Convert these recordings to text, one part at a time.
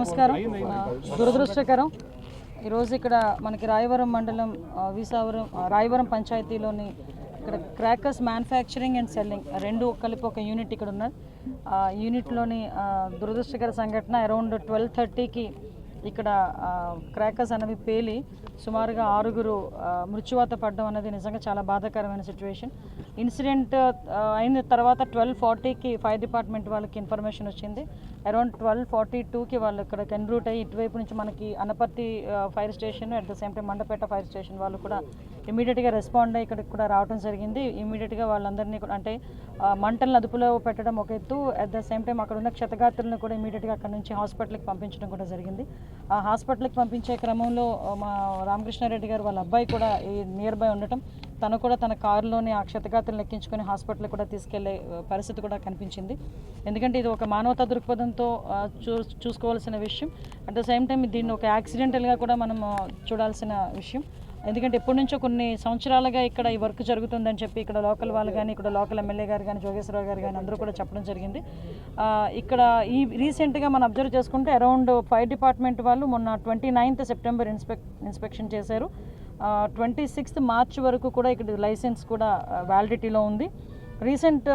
నమస్కారం. దురదృష్టకరం ఈరోజు ఇక్కడ మనకి రాయవరం మండలం రాయవరం పంచాయతీలోని ఇక్కడ క్రాకర్స్ మ్యానుఫ్యాక్చరింగ్ అండ్ సెల్లింగ్ రెండు కలిపి ఒక యూనిట్ ఇక్కడ ఉన్నది. యూనిట్లోని దురదృష్టకర సంఘటన అరౌండ్ 12:30కి ఇక్కడ క్రాకర్స్ అనేవి పేలి సుమారుగా 6 మృత్యువాత పడడం అనేది నిజంగా చాలా బాధాకరమైన సిచ్యువేషన్. ఇన్సిడెంట్ అయిన తర్వాత 12:40కి ఫైర్ డిపార్ట్మెంట్ వాళ్ళకి ఇన్ఫర్మేషన్ వచ్చింది. అరౌండ్ 12:42కి వాళ్ళు ఇక్కడ ఎన్రూట్ అయ్యి ఇటువైపు నుంచి మనకి Anaparthi fire station at the same time Mandapeta fire station వాళ్ళు కూడా ఇమీడియట్గా రెస్పాండ్ అయ్యి ఇక్కడికి కూడా రావడం జరిగింది. ఇమీడియట్గా వాళ్ళందరినీ కూడా అంటే మంటలను అదుపులో పెట్టడం ఒక ఎత్తు, అట్ ద సేమ్ టైం అక్కడ ఉన్న క్షతగాత్రులను కూడా ఇమీడియట్గా అక్కడ నుంచి హాస్పిటల్కి పంపించడం కూడా జరిగింది. ఆ హాస్పిటల్కి పంపించే క్రమంలో మా రామకృష్ణారెడ్డి గారు వాళ్ళ అబ్బాయి కూడా ఈ నియర్ బై ఉండటం తను కూడా తన కారులోని ఆ క్షతగాత్రులను ఎక్కించుకొని హాస్పిటల్కి కూడా తీసుకెళ్లే పరిస్థితి కూడా కనిపించింది. ఎందుకంటే ఇది ఒక మానవతా దృక్పథంతో చూసుకోవాల్సిన విషయం. అట్ ద సేమ్ టైం దీన్ని ఒక యాక్సిడెంటల్గా కూడా మనం చూడాల్సిన విషయం. ఎందుకంటే ఎప్పటి నుంచో కొన్ని సంవత్సరాలుగా ఇక్కడ ఈ వర్క్ జరుగుతుందని చెప్పి ఇక్కడ లోకల్ వాళ్ళు కానీ ఇక్కడ లోకల్ ఎమ్మెల్యే గారు కానీ జోగేశ్వరరావు గారు కానీ అందరూ కూడా చెప్పడం జరిగింది. ఇక్కడ ఈ రీసెంట్గా మనం అబ్జర్వ్ చేసుకుంటే అరౌండ్ ఫైర్ డిపార్ట్మెంట్ వాళ్ళు మొన్న 29th సెప్టెంబర్ ఇన్స్పెక్షన్ చేశారు. 26th మార్చ్ వరకు కూడా ఇక్కడ లైసెన్స్ కూడా వ్యాలిడిటీలో ఉంది. రీసెంట్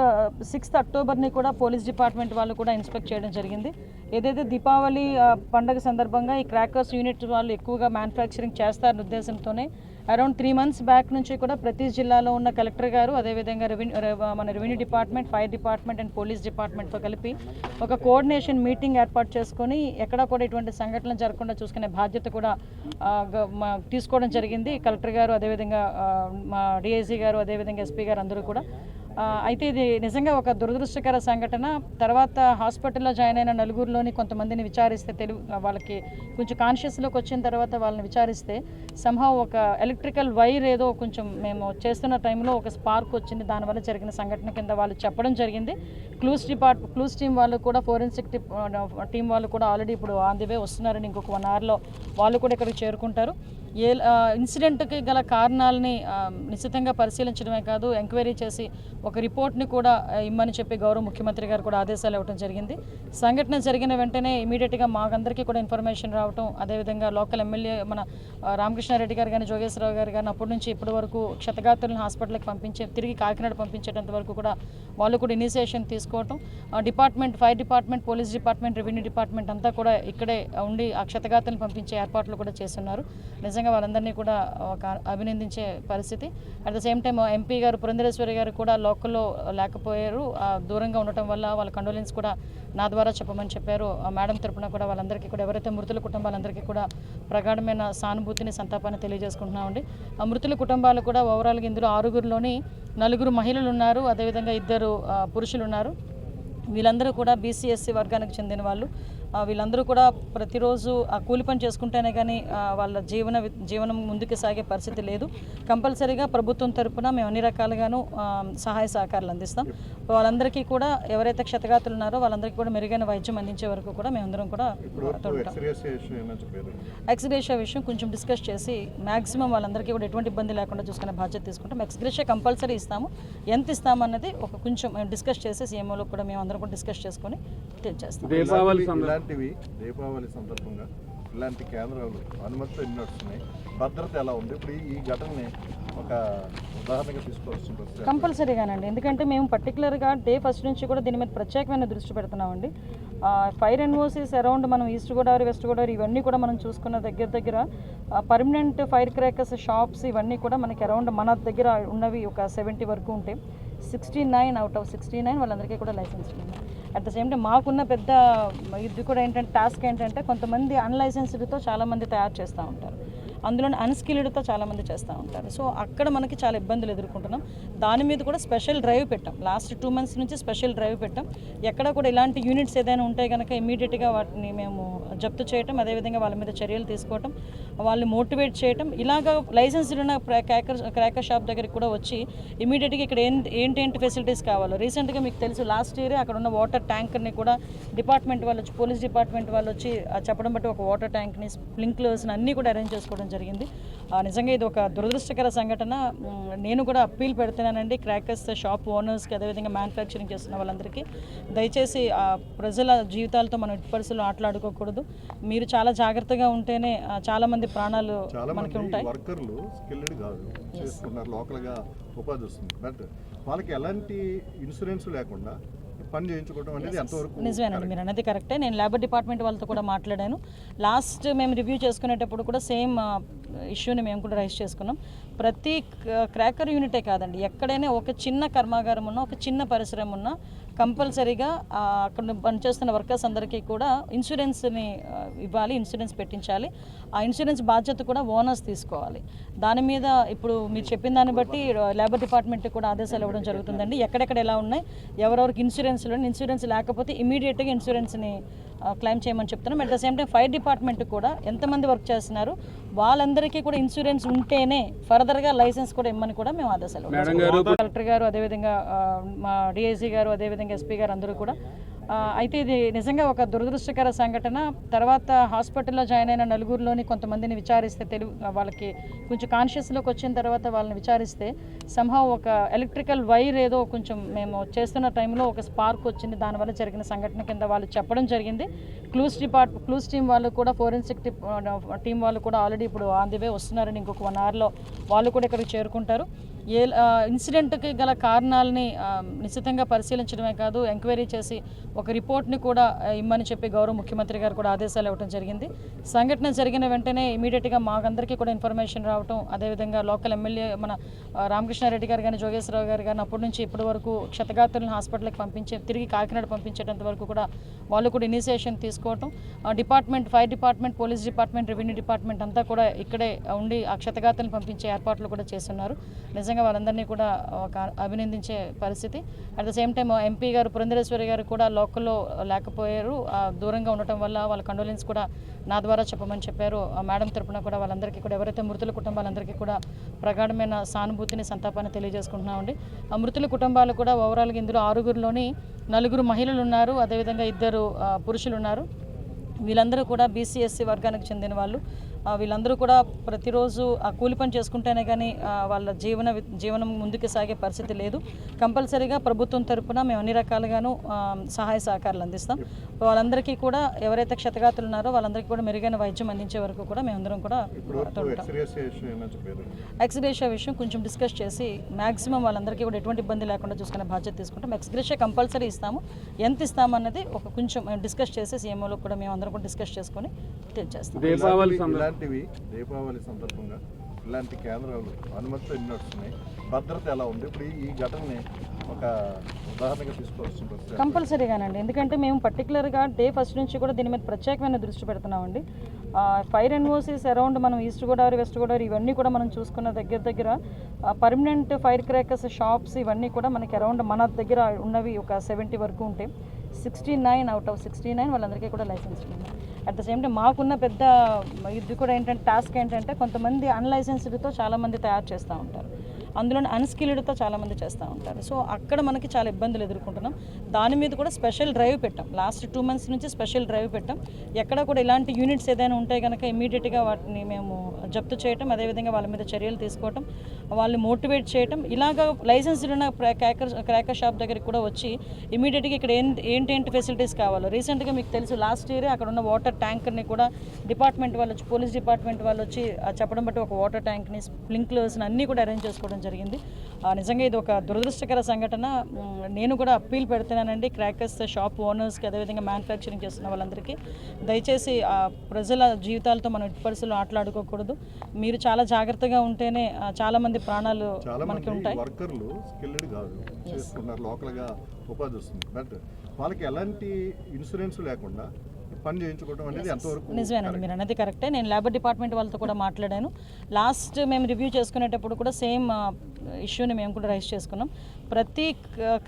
6th అక్టోబర్ని కూడా పోలీస్ డిపార్ట్మెంట్ వాళ్ళు కూడా ఇన్స్పెక్ట్ చేయడం జరిగింది. ఏదైతే దీపావళి పండుగ సందర్భంగా ఈ క్రాకర్స్ యూనిట్ వాళ్ళు ఎక్కువగా మ్యానుఫ్యాక్చరింగ్ చేస్తారన్న ఉద్దేశంతోనే అరౌండ్ 3 months బ్యాక్ నుంచి కూడా ప్రతి జిల్లాలో ఉన్న కలెక్టర్ గారు అదేవిధంగా మన revenue department, fire department and police డిపార్ట్మెంట్తో కలిపి ఒక కోఆర్డినేషన్ మీటింగ్ ఏర్పాటు చేసుకొని ఎక్కడా కూడా ఇటువంటి సంఘటనలు జరగకుండా చూసుకునే బాధ్యత కూడా తీసుకోవడం జరిగింది. కలెక్టర్ గారు అదేవిధంగా మా డిఐజీ గారు అదేవిధంగా ఎస్పీ గారు అందరూ కూడా. అయితే ఇది నిజంగా ఒక దురదృష్టకర సంఘటన. తర్వాత హాస్పిటల్లో జాయిన్ అయిన నలుగురిలోని కొంతమందిని విచారిస్తే వాళ్ళకి కొంచెం కాన్షియస్లోకి వచ్చిన తర్వాత వాళ్ళని విచారిస్తే సంహవ్ ఒక ఎలక్ట్రికల్ వైర్ ఏదో కొంచెం మేము చేస్తున్న టైంలో ఒక స్పార్క్ వచ్చింది, దానివల్ల జరిగిన సంఘటన కింద వాళ్ళు చెప్పడం జరిగింది. క్లూస్ టీం వాళ్ళు కూడా ఫోరెన్సిక్ టీం వాళ్ళు కూడా ఆల్రెడీ ఇప్పుడు ఆన్ ది వే వస్తున్నారని ఇంకొక 1 hourలో వాళ్ళు కూడా ఇక్కడికి చేరుకుంటారు. ఇన్సిడెంట్కి గల కారణాలని నిశ్చితంగా పరిశీలించడమే కాదు ఎంక్వైరీ చేసి ఒక రిపోర్ట్ని కూడా ఇమ్మని చెప్పి గౌరవ ముఖ్యమంత్రి గారు కూడా ఆదేశాలు ఇవ్వడం జరిగింది. సంఘటన జరిగిన వెంటనే ఇమీడియట్గా మాకందరికీ కూడా ఇన్ఫర్మేషన్ రావటం, అదేవిధంగా లోకల్ ఎమ్మెల్యే మన రామకృష్ణారెడ్డి గారు కానీ జోగేశ్వరరావు గారు కానీ అప్పటి నుంచి ఇప్పటి వరకు క్షతగాత్రులను హాస్పిటల్కి తిరిగి కాకినాడ పంపించేటంత వరకు కూడా వాళ్ళు కూడా ఇనిషియేషన్ తీసుకోవటం, department, fire department, police department, revenue department అంతా కూడా ఇక్కడే ఉండి ఆ క్షతగాత్రులను పంపించే ఏర్పాట్లు కూడా చేస్తున్నారు. నిజంగా వాళ్ళందరినీ కూడా ఒక అభినందించే పరిస్థితి. At the same time MP గారు పురంధరేశ్వరి గారు కూడా లోకల్లో లేకపోయారు, దూరంగా ఉండటం వల్ల వాళ్ళ కండోలెన్స్ కూడా నా ద్వారా చెప్పమని చెప్పారు. మేడం తరపున కూడా వాళ్ళందరికీ కూడా ఎవరైతే మృతుల కుటుంబాలందరికీ కూడా ప్రగాఢమైన సానుభూతిని, సంతాపాన్ని తెలియజేసుకుంటున్నామండి. ఆ మృతుల కుటుంబాలు కూడా ఓవరాల్గా ఇందులో 6లోని 4 మహిళలు ఉన్నారు, అదేవిధంగా 2 పురుషులు ఉన్నారు. వీళ్ళందరూ కూడా బీసీ/ఎస్సీ వర్గానికి చెందిన వాళ్ళు. వీళ్ళందరూ కూడా ప్రతిరోజు ఆ కూలి పని చేసుకుంటేనే కానీ వాళ్ళ జీవనం ముందుకు సాగే పరిస్థితి లేదు. కంపల్సరీగా ప్రభుత్వం తరపున మేము అన్ని రకాలుగాను సహాయ సహకారాలు అందిస్తాం. వాళ్ళందరికీ కూడా ఎవరైతే క్షతగాత్రులు ఉన్నారో వాళ్ళందరికీ కూడా మెరుగైన వైద్యం అందించే వరకు కూడా మేమందరం కూడా ఎక్స్గ్రేషియా విషయం కొంచెం డిస్కస్ చేసి మ్యాక్సిమం వాళ్ళందరికీ కూడా ఎటువంటి ఇబ్బంది లేకుండా చూసుకునే బాధ్యత తీసుకుంటాం. ఎక్స్గ్రేషియా కంపల్సరీ ఇస్తాము. ఎంత ఇస్తామన్నది ఒక కొంచెం డిస్కస్ చేసి సీఎంఓలో కూడా మేము అందరం కూడా డిస్కస్ చేసుకొని చేస్తాం. దీపావళి సందర్భంగా ఇలాంటి కేంద్రాలు అనుమతితో ఎన్ని వస్తున్నాయి, భద్రత ఎలా ఉంది, ఇప్పుడు ఈ ఘటనని ఒక ఉదాహరణగా తీసుకోవచ్చు కంపల్సరీగానండి. ఎందుకంటే మేము పర్టికులర్గా డే ఫస్ట్ నుంచి కూడా దీని మీద ప్రత్యేకమైన దృష్టి పెడుతున్నామండి. ఫైర్ ఎన్ఓసీస్ అరౌండ్ మనం ఈస్ట్ గోదావరి, వెస్ట్ గోదావరి ఇవన్నీ కూడా మనం చూసుకున్న దగ్గర పర్మనెంట్ ఫైర్ క్రాకర్స్ షాప్స్ ఇవన్నీ కూడా మనకి అరౌండ్ మన దగ్గర ఉన్నవి ఒక 70 వరకు ఉంటాయి. 69 out of 69 వాళ్ళందరికీ కూడా లైసెన్స్ ఉంది. అట్ ద సేమ్ టైం మాకున్న పెద్ద ఇది కూడా ఏంటంటే టాస్క్ ఏంటంటే కొంతమంది అన్లైసెన్స్డ్తో చాలామంది తయారు చేస్తూ ఉంటారు, అందులో అన్స్కిల్డ్తో చాలామంది చేస్తూ ఉంటారు. సో అక్కడ మనకి చాలా ఇబ్బందులు ఎదుర్కొంటున్నాం. దాని మీద కూడా స్పెషల్ డ్రైవ్ పెట్టాం. లాస్ట్ 2 months నుంచి స్పెషల్ డ్రైవ్ పెట్టాం. ఎక్కడ కూడా ఇలాంటి యూనిట్స్ ఏదైనా ఉంటే కనుక ఇమీడియట్గా వాటిని మేము జప్తు చేయటం, అదేవిధంగా వాళ్ళ మీద చర్యలు తీసుకోవటం, వాళ్ళని మోటివేట్ చేయటం. ఇలాగ లైసెన్స్డ్ ఉన్న క్రాకర్ షాప్ దగ్గరికి కూడా వచ్చి ఇమీడియట్గా ఇక్కడ ఏంటి ఫెసిలిటీస్ కావాలో. రీసెంట్గా మీకు తెలుసు లాస్ట్ ఇయర్ అక్కడ ఉన్న వాటర్ ట్యాంకర్ని కూడా డిపార్ట్మెంట్ వాళ్ళు వచ్చి, పోలీస్ డిపార్ట్మెంట్ వాళ్ళు వచ్చి చెప్పడం బట్టి ఒక వాటర్ ట్యాంక్ని, స్ప్రింక్లర్స్ని అన్నీ కూడా అరేంజ్ చేసుకోవడం జరిగింది. నిజంగా ఇది ఒక దురదృష్టకర సంఘటన. నేను కూడా అప్పీల్ పెడుతున్నానండి క్రాకర్స్ షాప్ ఓనర్స్కి, అదేవిధంగా మ్యానుఫ్యాక్చరింగ్ చేస్తున్న వాళ్ళందరికీ, దయచేసి ప్రజల జీవితాలతో మనం ఎట్టి పరిస్థితుల్లో ఆటలాడుకోకూడదు. మీరు చాలా జాగ్రత్తగా ఉంటేనే చాలామంది ప్రాణాలు మనకి ఉంటాయి. వర్కర్లు స్కిల్డ్ కాదు, చేసుకున్నారు, లోకల్గా ఉపాధి వస్తుంది, బట్ వాళ్ళకి ఎలాంటి ఇన్సూరెన్స్ లేకుండా పని చేయించుకోవడం అనేది ఎంతవరకు నిజమేనండి, మీరు అనేది కరెక్టే. నేను లేబర్ డిపార్ట్మెంట్ వాళ్ళతో కూడా మాట్లాడాను. లాస్ట్ మేము రివ్యూ చేసుకునేటప్పుడు కూడా సేమ్ ఇష్యూని మేము కూడా రైజ్ చేసుకున్నాం. ప్రతి క్రాకర్ యూనిటే కాదండి, ఎక్కడైనా ఒక చిన్న కర్మాగారం ఉన్నా, ఒక చిన్న పరిశ్రమ ఉన్నా కంపల్సరీగా అక్కడ పనిచేస్తున్న వర్కర్స్ అందరికీ కూడా ఇన్సూరెన్స్ని ఇవ్వాలి, ఇన్సూరెన్స్ పెట్టించాలి. ఆ ఇన్సూరెన్స్ బాధ్యత కూడా ఓనర్స్ తీసుకోవాలి. దాని మీద ఇప్పుడు మీరు చెప్పిన దాన్ని బట్టి లేబర్ డిపార్ట్మెంట్ కూడా ఆదేశాలు ఇవ్వడం జరుగుతుందండి. ఎక్కడెక్కడ ఎలా ఉన్నాయి, ఎవరెవరికి ఇన్సూరెన్స్ లేకపోతే ఇమీడియట్గా ఇన్సూరెన్స్ని క్లెయిమ్ చేయమని చెప్తున్నాం. At the same time fire department కూడా ఎంతమంది వర్క్ చేస్తున్నారు వాళ్ళందరికీ కూడా ఇన్సూరెన్స్ ఉంటేనే ఫర్దర్గా లైసెన్స్ కూడా ఇమ్మని కూడా మేము ఆదేశాలు ఇవ్వడం. కలెక్టర్ గారు, అదేవిధంగా మా డిఐజీ గారు, అదేవిధంగా ఎస్పీ గారు అందరూ కూడా అయితే ఇది నిజంగా ఒక దురదృష్టకర సంఘటన. తర్వాత హాస్పిటల్లో జాయిన్ అయిన నలుగురిలోని కొంతమందిని విచారిస్తే వాళ్ళకి కొంచెం కాన్షియస్లోకి వచ్చిన తర్వాత వాళ్ళని విచారిస్తే సంహవ్ ఒక ఎలక్ట్రికల్ వైర్ ఏదో కొంచెం మేము చేస్తున్న టైంలో ఒక స్పార్క్ వచ్చింది, దానివల్ల జరిగిన సంఘటన కింద వాళ్ళు చెప్పడం జరిగింది. క్లూస్ టీం వాళ్ళు కూడా, ఫోరెన్సిక్ టీం వాళ్ళు కూడా ఆల్రెడీ ఇప్పుడు ఆన్ ది వే వస్తున్నారని, ఇంకొక 1 hourలో వాళ్ళు కూడా ఇక్కడికి చేరుకుంటారు. ఇన్సిడెంట్కి గల కారణాలని నిశ్చితంగా పరిశీలించడమే కాదు, ఎంక్వైరీ చేసి ఒక రిపోర్ట్ని కూడా ఇమ్మని చెప్పి గౌరవ ముఖ్యమంత్రి గారు కూడా ఆదేశాలు ఇవ్వడం జరిగింది. సంఘటన జరిగిన వెంటనే ఇమీడియట్గా మాకందరికీ కూడా ఇన్ఫర్మేషన్ రావటం, అదేవిధంగా లోకల్ ఎమ్మెల్యే మన రామకృష్ణారెడ్డి గారు కానీ, జోగేశ్వరరావు గారు కానీ అప్పటి నుంచి ఇప్పటి వరకు క్షతగాత్రులను హాస్పిటల్కి తిరిగి కాకినాడ పంపించేటంత వరకు కూడా వాళ్ళు కూడా ఇనిషియేషన్ తీసుకోవటం, fire department, police department, revenue department అంతా కూడా ఇక్కడే ఉండి ఆ క్షతగాత్రులను పంపించే ఏర్పాట్లు కూడా చేస్తున్నారు. నిజంగా వాళ్ళందరినీ కూడా ఒక అభినందించే పరిస్థితి. At the same time MP గారు పురంధరేశ్వరి గారు కూడా లోకల్లో లేకపోయారు, దూరంగా ఉండటం వల్ల వాళ్ళ కండోలెన్స్ కూడా నా ద్వారా చెప్పమని చెప్పారు. మేడం తరపున కూడా వాళ్ళందరికీ కూడా, ఎవరైతే మృతుల కుటుంబాలందరికీ కూడా ప్రగాఢమైన సానుభూతిని, సంతాపాన్ని తెలియజేసుకుంటున్నామండి. ఆ మృతుల కుటుంబాలు కూడా ఓవరాల్గా ఇందులో 6గురిలోని 4 మహిళలు ఉన్నారు, అదేవిధంగా 2 పురుషులు ఉన్నారు. వీళ్ళందరూ కూడా బీసీఎస్సీ వర్గానికి చెందిన వాళ్ళు. వీళ్ళందరూ కూడా ప్రతిరోజు ఆ కూలి పని చేసుకుంటేనే కానీ వాళ్ళ జీవనం ముందుకు సాగే పరిస్థితి లేదు. కంపల్సరీగా ప్రభుత్వం తరపున మేము అన్ని రకాలుగాను సహాయ సహకారాలు అందిస్తాం. వాళ్ళందరికీ కూడా, ఎవరైతే క్షతగాతులు ఉన్నారో వాళ్ళందరికీ కూడా మెరుగైన వైద్యం అందించే వరకు కూడా మేమందరం కూడా ఎక్స్గ్రేషియా విషయం కొంచెం డిస్కస్ చేసి మ్యాక్సిమం వాళ్ళందరికీ కూడా ఎటువంటి ఇబ్బంది లేకుండా చూసుకునే బాధ్యత తీసుకుంటాం. ఎక్స్గ్రేషియా కంపల్సరీ ఇస్తాము. ఎంత ఇస్తాము అన్నది ఒక కొంచెం డిస్కస్ చేసి సీఎంఓలో కూడా మేము అందరం కూడా డిస్కస్ చేసుకొని చేస్తాం. దీపావళి సందర్భంగా ఇలాంటి కేంద్రాలు అనుమతితో ఎన్ని వస్తున్నాయి, భద్రత ఎలా ఉంది, ఇప్పుడు ఈ ఘటనని ఒక ఉదాహరణగా తీసుకోవాల్సి కంపల్సరీగానండి. ఎందుకంటే మేము పర్టికులర్గా డే ఫస్ట్ నుంచి కూడా దీని మీద ప్రత్యేకమైన దృష్టి పెడుతున్నామండి. ఫైర్ ఎన్ఓసీస్ అరౌండ్ మనం ఈస్ట్ గోదావరి, వెస్ట్ గోదావరి ఇవన్నీ కూడా మనం చూసుకున్న దగ్గర పర్మనెంట్ ఫైర్ క్రాకర్స్ షాప్స్ ఇవన్నీ కూడా మనకి అరౌండ్ మన దగ్గర ఉన్నవి ఒక 70 వరకు ఉంటే 69 out of 69 వాళ్ళందరికీ కూడా లైసెన్స్ ఉంది. అట్ ద సేమ్ టైం మాకున్న పెద్ద ఇది కూడా ఏంటంటే టాస్క్ ఏంటంటే కొంతమంది అన్లైసెన్స్డ్తో చాలామంది తయారు చేస్తూ ఉంటారు, అందులో అన్స్కిల్డ్తో చాలామంది చేస్తూ ఉంటారు. సో అక్కడ మనకి చాలా ఇబ్బందులు ఎదుర్కొంటున్నాం. దాని మీద కూడా స్పెషల్ డ్రైవ్ పెట్టాం. లాస్ట్ 2 months నుంచి స్పెషల్ డ్రైవ్ పెట్టాం. ఎక్కడ కూడా ఇలాంటి యూనిట్స్ ఏదైనా ఉంటే కనుక ఇమీడియట్గా వాటిని మేము జప్తు చేయటం, అదేవిధంగా వాళ్ళ మీద చర్యలు తీసుకోవటం, వాళ్ళని మోటివేట్ చేయటం. ఇలాగ లైసెన్స్డ్ ఉన్న క్రాకర్ షాప్ దగ్గరికి కూడా వచ్చి ఇమీడియట్గా ఇక్కడ ఏంటి ఫెసిలిటీస్ కావాలో, రీసెంట్గా మీకు తెలుసు లాస్ట్ ఇయర్ అక్కడ ఉన్న వాటర్ ట్యాంకర్ని కూడా డిపార్ట్మెంట్ వాళ్ళు వచ్చి, పోలీస్ డిపార్ట్మెంట్ వాళ్ళు వచ్చి చెప్పడం బట్టి ఒక వాటర్ ట్యాంక్ని, స్ప్రింక్లర్స్ని అన్నీ కూడా అరేంజ్ చేసుకోవడం జరిగింది. నిజంగా ఇది ఒక దురదృష్టకర సంఘటన. నేను కూడా అప్పీల్ పెడుతున్నానండి క్రాకర్స్ షాప్ ఓనర్స్కి, అదేవిధంగా మ్యానుఫ్యాక్చరింగ్ చేస్తున్న వాళ్ళందరికీ, దయచేసి ప్రజల జీవితాలతో మనం ఎట్టి పరిస్థితుల్లో ఆటలాడుకోకూడదు. మీరు చాలా జాగ్రత్తగా ఉంటేనే చాలామంది ప్రాణాలు మనకి ఉంటాయి. వర్కర్లు స్కిల్డ్ కాదు, చేసుకున్నారు, లోకల్గా ఉపాధి వస్తుంది, బట్ వాళ్ళకి ఎలాంటి ఇన్సూరెన్స్ లేకుండా పని చేయించుకోవడం అనేది ఎంతవరకు నిజమేనండి, మీరు అనేది కరెక్టే. నేను లేబర్ డిపార్ట్మెంట్ వాళ్ళతో కూడా మాట్లాడాను. లాస్ట్ మేము రివ్యూ చేసుకునేటప్పుడు కూడా సేమ్ ఇష్యూని మేము కూడా రైజ్ చేసుకున్నాం. ప్రతి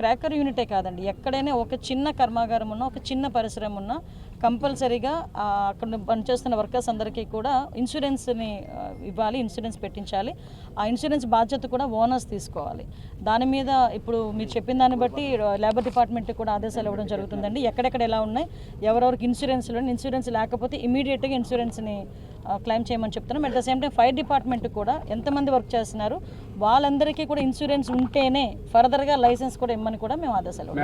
క్రాకర్ యూనిటే కాదండి, ఎక్కడైనా ఒక చిన్న కర్మాగారం ఉన్నా, ఒక చిన్న పరిశ్రమ ఉన్నా కంపల్సరీగా అక్కడ పనిచేస్తున్న వర్కర్స్ అందరికీ కూడా ఇన్సూరెన్స్ని ఇవ్వాలి, ఇన్సూరెన్స్ పెట్టించాలి. ఆ ఇన్సూరెన్స్ బాధ్యత కూడా ఓనర్స్ తీసుకోవాలి. దాని మీద ఇప్పుడు మీరు చెప్పిన దాన్ని బట్టి లేబర్ డిపార్ట్మెంట్ కూడా ఆదేశాలు ఇవ్వడం జరుగుతుందండి. ఎక్కడెక్కడ ఎలా ఉన్నాయి, ఎవరెవరికి ఇన్సూరెన్స్ లేకపోతే ఇమీడియట్గా ఇన్సూరెన్స్ని క్లెయిమ్ చేయమని చెప్తున్నాం. At the same time fire department కూడా ఎంతమంది వర్క్ చేస్తున్నారు వాళ్ళందరికీ కూడా ఇన్సూరెన్స్ ఉంటేనే ఫర్దర్గా లైసెన్స్ కూడా ఇమ్మని కూడా మేము ఆదేశాలు ఇవ్వడం.